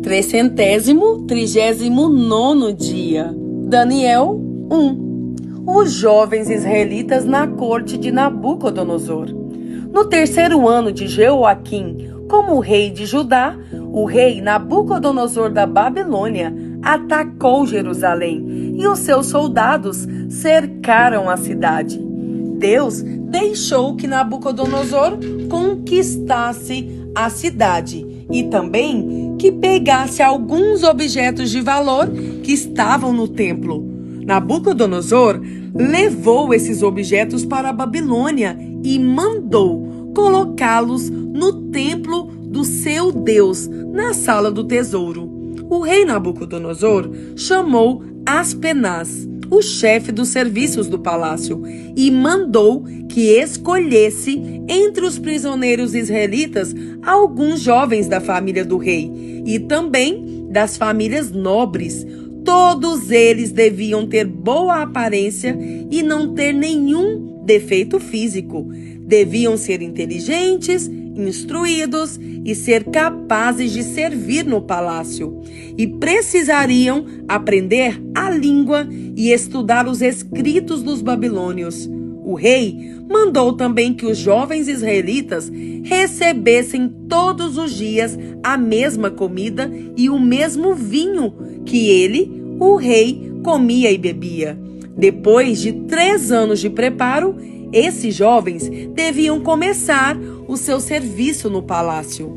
339º dia. Daniel 1. Os jovens israelitas na corte de Nabucodonosor. No terceiro ano de Jeoaquim, como rei de Judá, o rei Nabucodonosor da Babilônia atacou Jerusalém e os seus soldados cercaram a cidade. Deus deixou que Nabucodonosor conquistasse a cidade e também que pegasse alguns objetos de valor que estavam no templo. Nabucodonosor levou esses objetos para a Babilônia e mandou colocá-los no templo do seu Deus, na sala do tesouro. O rei Nabucodonosor chamou Aspenaz, o chefe dos serviços do palácio, e mandou que escolhesse entre os prisioneiros israelitas alguns jovens da família do rei e também das famílias nobres. Todos eles deviam ter boa aparência e não ter nenhum defeito físico. Deviam ser inteligentes, instruídos e ser capazes de servir no palácio. E precisariam aprender a língua e estudar os escritos dos babilônios. O rei mandou também que os jovens israelitas recebessem todos os dias a mesma comida e o mesmo vinho que ele, o rei, comia e bebia. Depois de 3 anos de preparo, esses jovens deviam começar o seu serviço no palácio.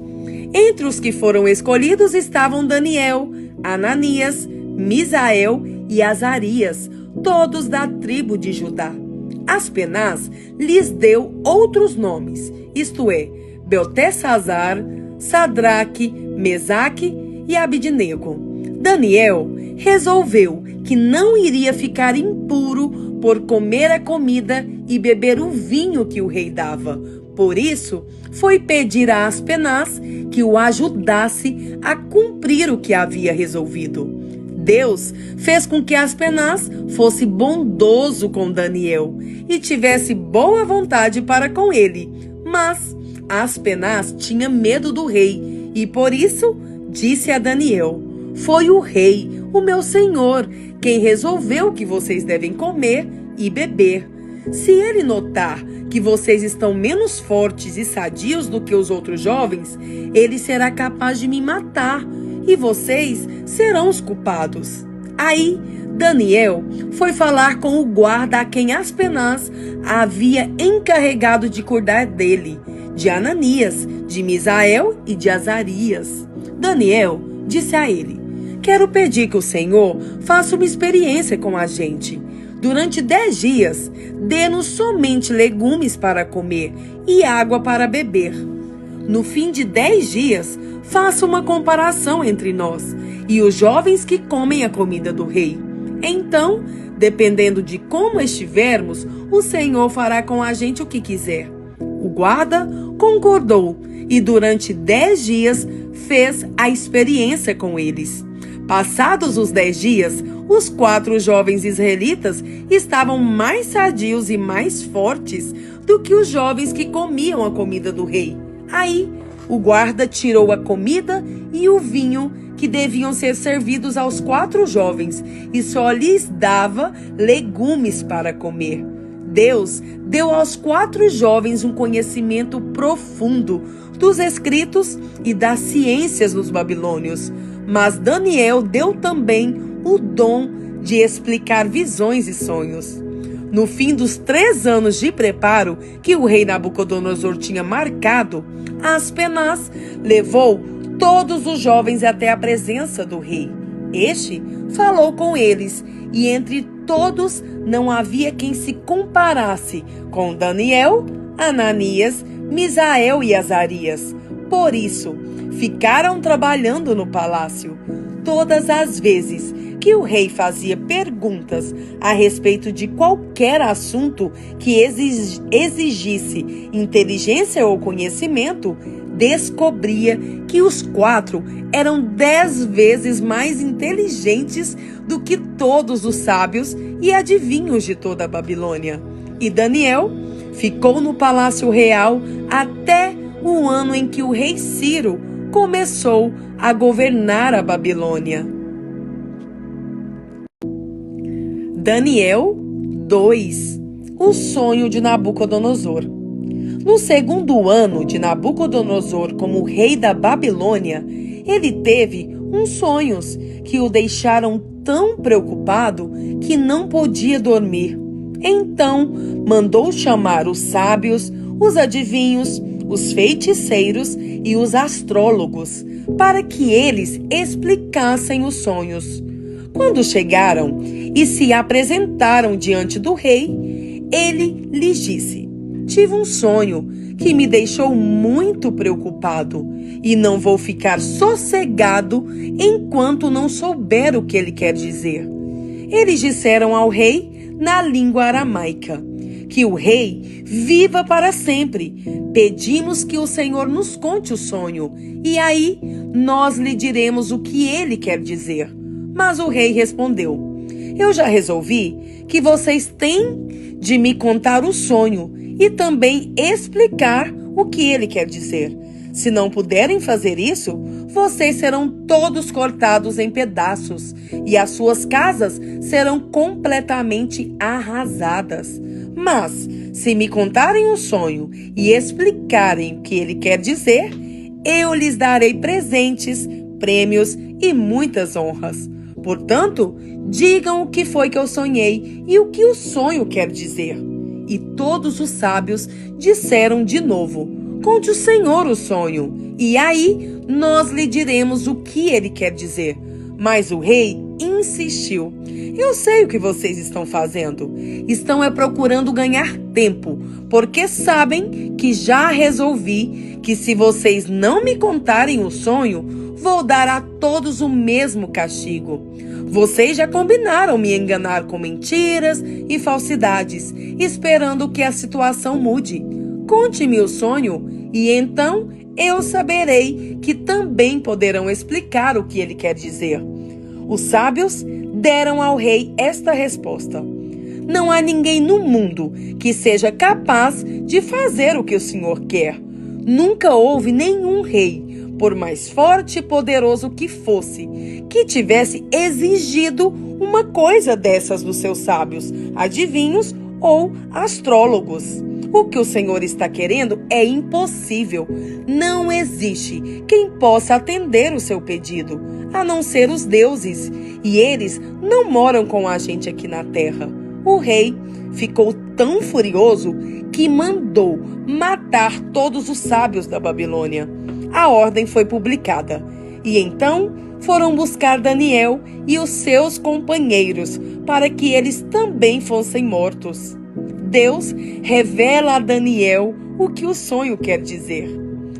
Entre os que foram escolhidos estavam Daniel, Ananias, Misael e Azarias, todos da tribo de Judá. Aspenaz lhes deu outros nomes, isto é, Beltesazar, Sadraque, Mesaque e Abidnego. Daniel resolveu que não iria ficar impuro por comer a comida e beber o vinho que o rei dava. Por isso, foi pedir a Aspenaz que o ajudasse a cumprir o que havia resolvido. Deus fez com que Aspenaz fosse bondoso com Daniel e tivesse boa vontade para com ele. Mas Aspenaz tinha medo do rei e, por isso, disse a Daniel: "Foi o rei, o meu senhor, quem resolveu que vocês devem comer e beber. Se ele notar que vocês estão menos fortes e sadios do que os outros jovens, ele será capaz de me matar e vocês serão os culpados." Aí, Daniel foi falar com o guarda a quem Aspenaz havia encarregado de cuidar dele, de Ananias, de Misael e de Azarias. Daniel disse a ele: "Quero pedir que o Senhor faça uma experiência com a gente. Durante 10 dias, dê-nos somente legumes para comer e água para beber. No fim de 10 dias, faça uma comparação entre nós e os jovens que comem a comida do rei. Então, dependendo de como estivermos, o Senhor fará com a gente o que quiser." O guarda concordou e durante 10 dias fez a experiência com eles. Passados os 10 dias, os 4 jovens israelitas estavam mais sadios e mais fortes do que os jovens que comiam a comida do rei. Aí, o guarda tirou a comida e o vinho que deviam ser servidos aos 4 jovens e só lhes dava legumes para comer. Deus deu aos 4 jovens um conhecimento profundo dos escritos e das ciências dos babilônios, mas Daniel deu também o dom de explicar visões e sonhos. No fim dos 3 anos de preparo que o rei Nabucodonosor tinha marcado, Aspenaz levou todos os jovens até a presença do rei. Este falou com eles, e entre todos não havia quem se comparasse com Daniel, Ananias, Misael e Azarias. Por isso, ficaram trabalhando no palácio. Todas as vezes que o rei fazia perguntas a respeito de qualquer assunto que exigisse inteligência ou conhecimento, descobria que os 4 eram 10 vezes mais inteligentes do que todos os sábios e adivinhos de toda a Babilônia. E Daniel ficou no palácio real até o ano em que o rei Ciro, começou a governar a Babilônia. Daniel 2. O sonho de Nabucodonosor. No segundo ano de Nabucodonosor como rei da Babilônia, ele teve uns sonhos que o deixaram tão preocupado que não podia dormir. Então mandou chamar os sábios, os adivinhos, os feiticeiros e os astrólogos, para que eles explicassem os sonhos. Quando chegaram e se apresentaram diante do rei, ele lhes disse: tive um sonho que me deixou muito preocupado e não vou ficar sossegado enquanto não souber o que ele quer dizer. Eles disseram ao rei na língua aramaica: que o rei viva para sempre. Pedimos que o Senhor nos conte o sonho, e aí nós lhe diremos o que ele quer dizer. Mas o rei respondeu: eu já resolvi que vocês têm de me contar o sonho e também explicar o que ele quer dizer. Se não puderem fazer isso, vocês serão todos cortados em pedaços e as suas casas serão completamente arrasadas. Mas, se me contarem o sonho e explicarem o que ele quer dizer, eu lhes darei presentes, prêmios e muitas honras. Portanto, digam o que foi que eu sonhei e o que o sonho quer dizer. E todos os sábios disseram de novo: conte o Senhor o sonho, e aí nós lhe diremos o que ele quer dizer. Mas o rei insistiu: eu sei o que vocês estão fazendo. Estão procurando ganhar tempo, porque sabem que já resolvi que se vocês não me contarem o sonho, vou dar a todos o mesmo castigo. Vocês já combinaram me enganar com mentiras e falsidades, esperando que a situação mude. Conte-me o sonho e então eu saberei que também poderão explicar o que ele quer dizer. Os sábios deram ao rei esta resposta: não há ninguém no mundo que seja capaz de fazer o que o Senhor quer. Nunca houve nenhum rei, por mais forte e poderoso que fosse, que tivesse exigido uma coisa dessas dos seus sábios, adivinhos ou astrólogos. O que o Senhor está querendo é impossível. Não existe quem possa atender o seu pedido, a não ser os deuses, e eles não moram com a gente aqui na terra. O rei ficou tão furioso que mandou matar todos os sábios da Babilônia. A ordem foi publicada, e então foram buscar Daniel e os seus companheiros para que eles também fossem mortos. Deus revela a Daniel o que o sonho quer dizer.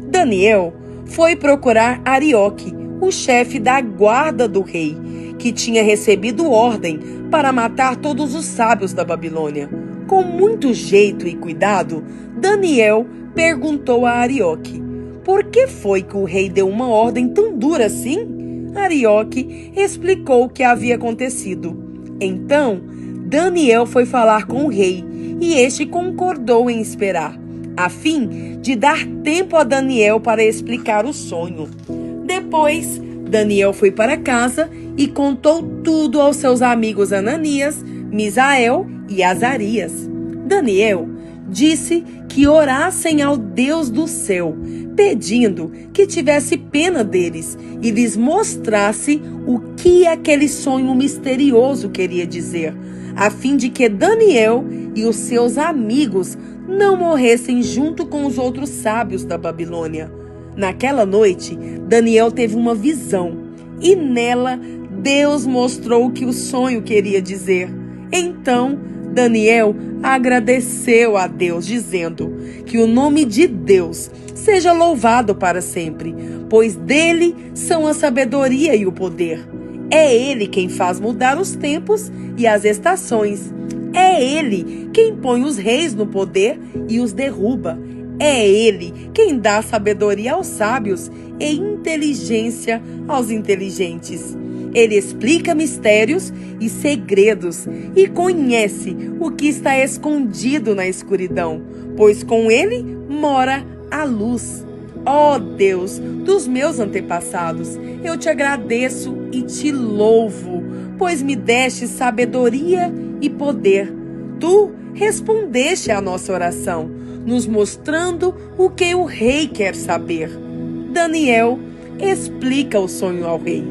Daniel foi procurar Arioque, o chefe da guarda do rei, que tinha recebido ordem para matar todos os sábios da Babilônia. Com muito jeito e cuidado, Daniel perguntou a Arioque: por que foi que o rei deu uma ordem tão dura assim? Arioque explicou o que havia acontecido. Então, Daniel foi falar com o rei e este concordou em esperar, a fim de dar tempo a Daniel para explicar o sonho. Depois, Daniel foi para casa e contou tudo aos seus amigos Ananias, Misael e Azarias. Daniel disse que orassem ao Deus do céu, pedindo que tivesse pena deles e lhes mostrasse o que aquele sonho misterioso queria dizer, a fim de que Daniel e os seus amigos não morressem junto com os outros sábios da Babilônia. Naquela noite, Daniel teve uma visão, e nela Deus mostrou o que o sonho queria dizer. Então, Daniel agradeceu a Deus, dizendo que o nome de Deus seja louvado para sempre, pois dele são a sabedoria e o poder. É ele quem faz mudar os tempos e as estações. É ele quem põe os reis no poder e os derruba. É ele quem dá sabedoria aos sábios e inteligência aos inteligentes. Ele explica mistérios e segredos e conhece o que está escondido na escuridão, pois com ele mora a luz. Ó Deus dos meus antepassados, eu te agradeço e te louvo, pois me deste sabedoria e poder. Tu respondeste à nossa oração, nos mostrando o que o rei quer saber. Daniel explica o sonho ao rei.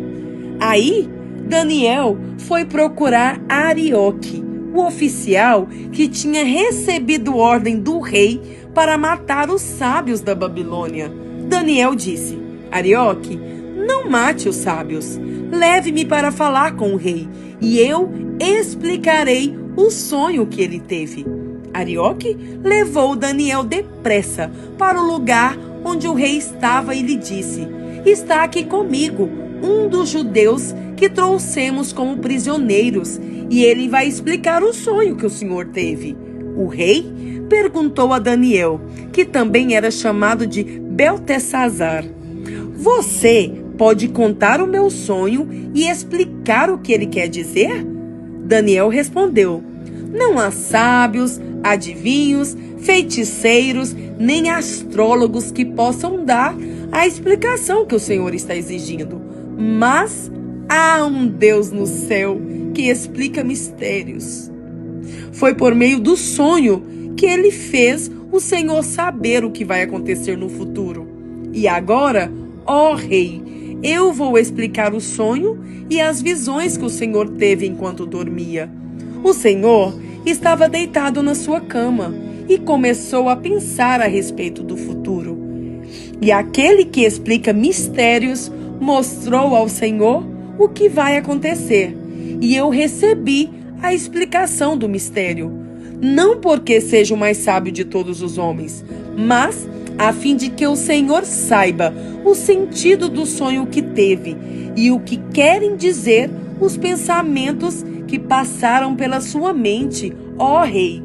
Aí, Daniel foi procurar Arioque, o oficial que tinha recebido ordem do rei para matar os sábios da Babilônia. Daniel disse: Arioque, não mate os sábios. Leve-me para falar com o rei, e eu explicarei o sonho que ele teve. Arioque levou Daniel depressa para o lugar onde o rei estava e lhe disse: Está aqui comigo um dos judeus que trouxemos como prisioneiros, e ele vai explicar o sonho que o senhor teve. O rei perguntou a Daniel, que também era chamado de Beltesazar: Você pode contar o meu sonho e explicar o que ele quer dizer? Daniel respondeu: Não há sábios, adivinhos, feiticeiros, nem astrólogos que possam dar a explicação que o Senhor está exigindo. Mas há um Deus no céu que explica mistérios. Foi por meio do sonho que ele fez o Senhor saber o que vai acontecer no futuro. E agora, ó rei, eu vou explicar o sonho e as visões que o Senhor teve enquanto dormia. O Senhor estava deitado na sua cama e começou a pensar a respeito do futuro. E aquele que explica mistérios mostrou ao Senhor o que vai acontecer. E eu recebi a explicação do mistério, não porque seja o mais sábio de todos os homens, mas a fim de que o Senhor saiba o sentido do sonho que teve e o que querem dizer os pensamentos que passaram pela sua mente, ó rei.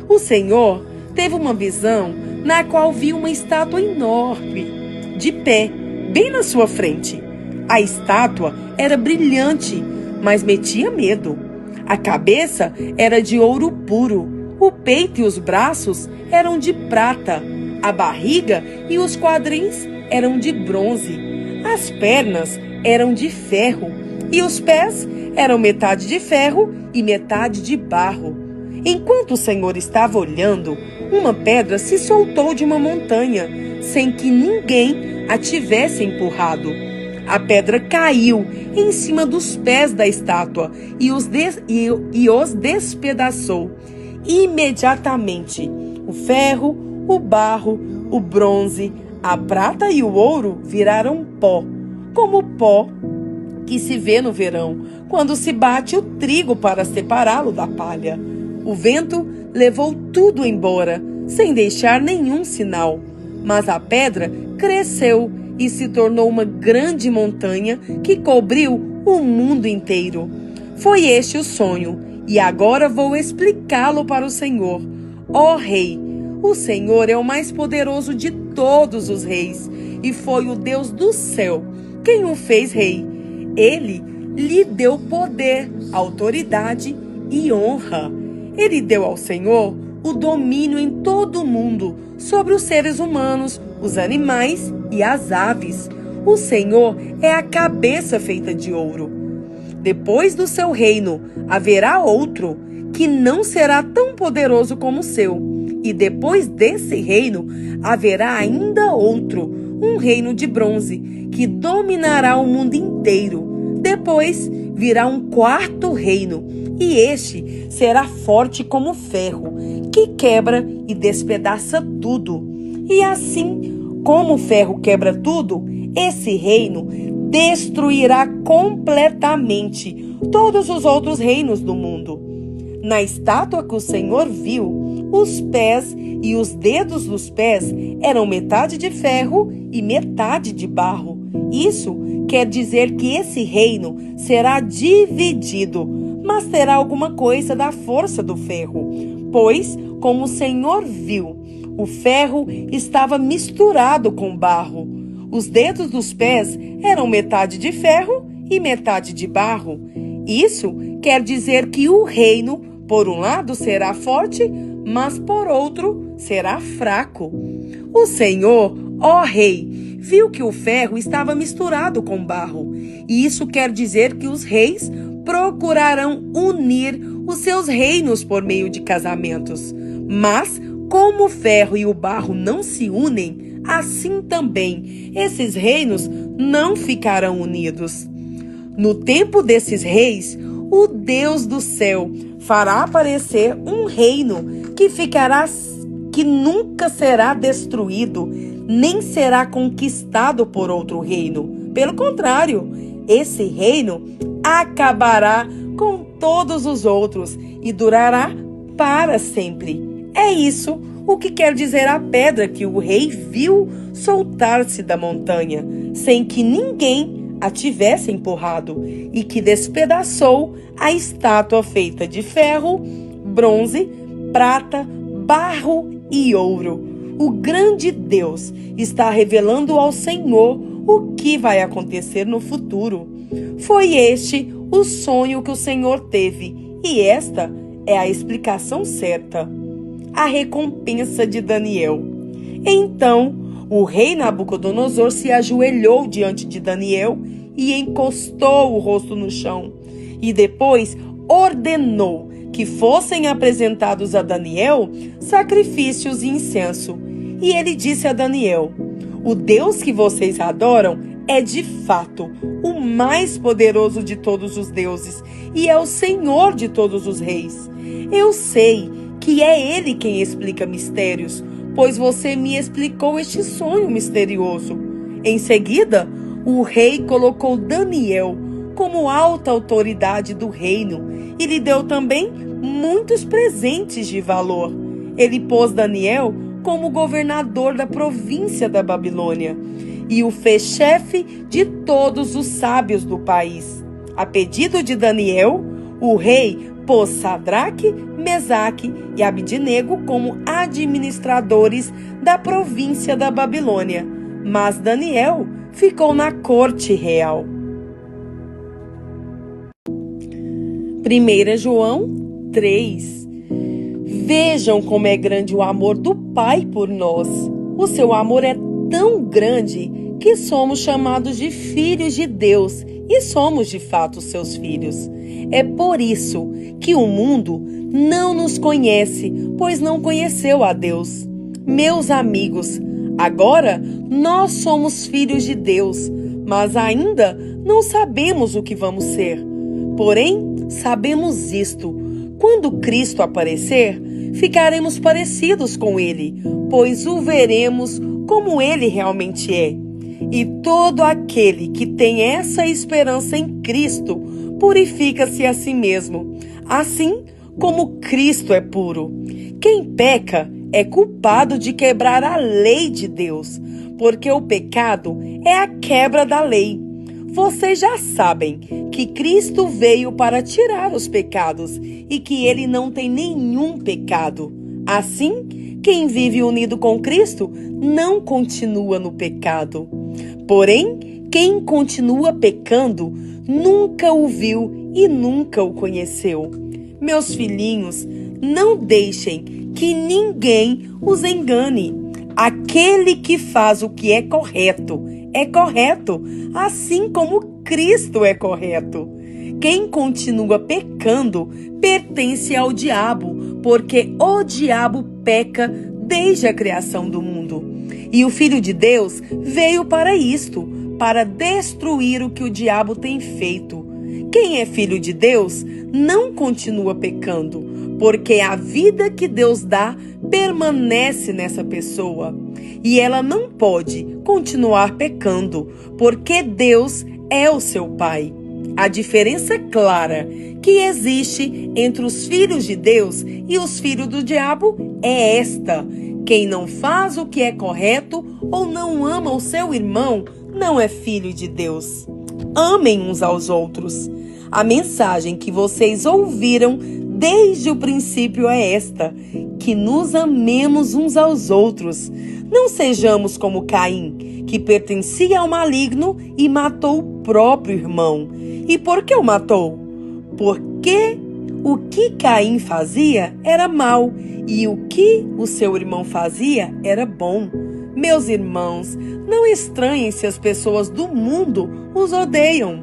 O Senhor teve uma visão na qual viu uma estátua enorme, de pé, bem na sua frente. A estátua era brilhante, mas metia medo. A cabeça era de ouro puro, o peito e os braços eram de prata, a barriga e os quadris eram de bronze, as pernas eram de ferro e os pés eram metade de ferro e metade de barro. Enquanto o Senhor estava olhando, uma pedra se soltou de uma montanha, sem que ninguém a tivesse empurrado. A pedra caiu em cima dos pés da estátua e os despedaçou. Imediatamente, o ferro, o barro, o bronze, a prata e o ouro viraram pó, como o pó que se vê no verão, quando se bate o trigo para separá-lo da palha. O vento levou tudo embora, sem deixar nenhum sinal. Mas a pedra cresceu e se tornou uma grande montanha que cobriu o mundo inteiro. Foi este o sonho, e agora vou explicá-lo para o Senhor. Ó Rei, o Senhor é o mais poderoso de todos os reis, e foi o Deus do céu quem o fez rei. Ele lhe deu poder, autoridade e honra. Ele deu ao Senhor o domínio em todo o mundo, sobre os seres humanos, os animais e as aves. O Senhor é a cabeça feita de ouro. Depois do seu reino, haverá outro, que não será tão poderoso como o seu. E depois desse reino, haverá ainda outro, um reino de bronze, que dominará o mundo inteiro. Depois virá um quarto reino, e este será forte como ferro, que quebra e despedaça tudo. E assim como o ferro quebra tudo, esse reino destruirá completamente todos os outros reinos do mundo. Na estátua que o Senhor viu, os pés e os dedos dos pés eram metade de ferro e metade de barro. Isso quer dizer que esse reino será dividido, mas terá alguma coisa da força do ferro. Pois, como o Senhor viu, o ferro estava misturado com barro. Os dedos dos pés eram metade de ferro e metade de barro. Isso quer dizer que o reino, por um lado, será forte, mas por outro, será fraco. O Senhor, Ó rei, viu que o ferro estava misturado com barro. E isso quer dizer que os reis procurarão unir os seus reinos por meio de casamentos. Mas, como o ferro e o barro não se unem, assim também esses reinos não ficarão unidos. No tempo desses reis, o Deus do céu fará aparecer um reino que nunca será destruído, nem será conquistado por outro reino. Pelo contrário, esse reino acabará com todos os outros e durará para sempre. É isso o que quer dizer a pedra que o rei viu soltar-se da montanha, sem que ninguém a tivesse empurrado, e que despedaçou a estátua feita de ferro, bronze, prata, barro e ouro. O grande Deus está revelando ao Senhor o que vai acontecer no futuro. Foi este o sonho que o Senhor teve, e esta é a explicação certa. A recompensa de Daniel. Então, o rei Nabucodonosor se ajoelhou diante de Daniel e encostou o rosto no chão. E depois ordenou que fossem apresentados a Daniel sacrifícios e incenso. E ele disse a Daniel: o Deus que vocês adoram é de fato o mais poderoso de todos os deuses e é o Senhor de todos os reis. Eu sei que é Ele quem explica mistérios, pois você me explicou este sonho misterioso. Em seguida, o rei colocou Daniel como alta autoridade do reino e lhe deu também muitos presentes de valor. Ele pôs Daniel como governador da província da Babilônia e o fez chefe de todos os sábios do país. A pedido de Daniel, o rei pôs Sadraque, Mesaque e Abidnego como administradores da província da Babilônia, mas Daniel ficou na corte real. 1 João 3. Vejam como é grande o amor do Pai por nós. O seu amor é tão grande que somos chamados de filhos de Deus e somos de fato seus filhos. É por isso que o mundo não nos conhece, pois não conheceu a Deus. Meus amigos, agora nós somos filhos de Deus, mas ainda não sabemos o que vamos ser. Porém, sabemos isto: quando Cristo aparecer, ficaremos parecidos com Ele, pois o veremos como Ele realmente é. E todo aquele que tem essa esperança em Cristo purifica-se a si mesmo, assim como Cristo é puro. Quem peca é culpado de quebrar a lei de Deus, porque o pecado é a quebra da lei. Vocês já sabem que Cristo veio para tirar os pecados e que Ele não tem nenhum pecado. Assim, quem vive unido com Cristo não continua no pecado. Porém, quem continua pecando nunca o viu e nunca o conheceu. Meus filhinhos, não deixem que ninguém os engane. Aquele que faz o que é correto, assim como Cristo é correto. Quem continua pecando pertence ao diabo, porque o diabo peca desde a criação do mundo. E o Filho de Deus veio para isto, para destruir o que o diabo tem feito. Quem é filho de Deus não continua pecando, porque a vida que Deus dá permanece nessa pessoa. E ela não pode continuar pecando, porque Deus é o seu Pai. A diferença clara que existe entre os filhos de Deus e os filhos do diabo é esta: quem não faz o que é correto ou não ama o seu irmão não é filho de Deus. Amem uns aos outros. A mensagem que vocês ouviram desde o princípio é esta: que nos amemos uns aos outros. Não sejamos como Caim, que pertencia ao maligno e matou o próprio irmão. E por que o matou? Porque o que Caim fazia era mal e o que o seu irmão fazia era bom. Meus irmãos, não estranhem se as pessoas do mundo os odeiam.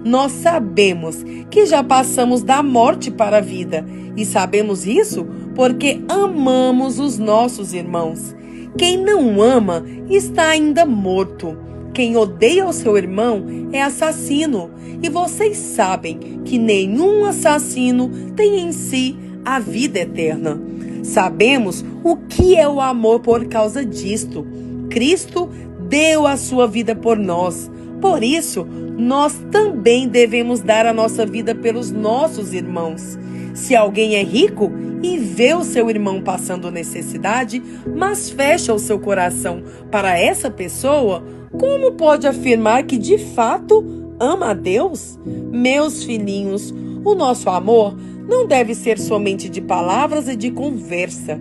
Nós sabemos que já passamos da morte para a vida e sabemos isso porque amamos os nossos irmãos. Quem não ama está ainda morto. Quem odeia o seu irmão é assassino. E vocês sabem que nenhum assassino tem em si a vida eterna. Sabemos o que é o amor por causa disto. Cristo deu a sua vida por nós. Por isso, nós também devemos dar a nossa vida pelos nossos irmãos. Se alguém é rico e vê o seu irmão passando necessidade, mas fecha o seu coração para essa pessoa, como pode afirmar que de fato ama a Deus? Meus filhinhos, o nosso amor não deve ser somente de palavras e de conversa.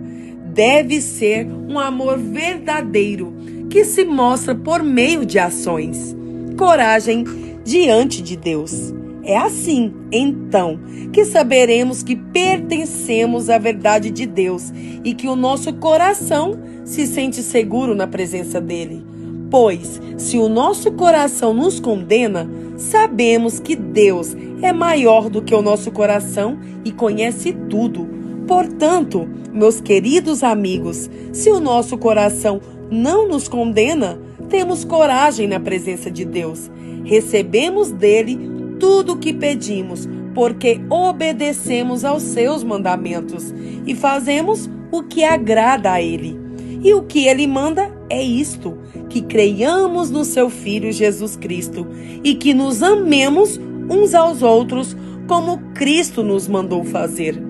Deve ser um amor verdadeiro que se mostra por meio de ações. Coragem diante de Deus. É assim, então, que saberemos que pertencemos à verdade de Deus e que o nosso coração se sente seguro na presença dele. Pois, se o nosso coração nos condena, sabemos que Deus é maior do que o nosso coração e conhece tudo. Portanto, meus queridos amigos, se o nosso coração não nos condena, temos coragem na presença de Deus. Recebemos dele tudo o que pedimos, porque obedecemos aos seus mandamentos e fazemos o que agrada a ele. E o que ele manda é isto: que creiamos no seu Filho Jesus Cristo e que nos amemos uns aos outros como Cristo nos mandou fazer.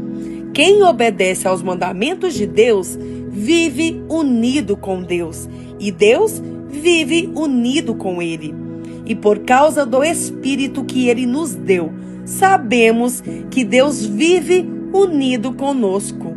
Quem obedece aos mandamentos de Deus vive unido com Deus e Deus vive unido com ele. E por causa do Espírito que ele nos deu, sabemos que Deus vive unido conosco.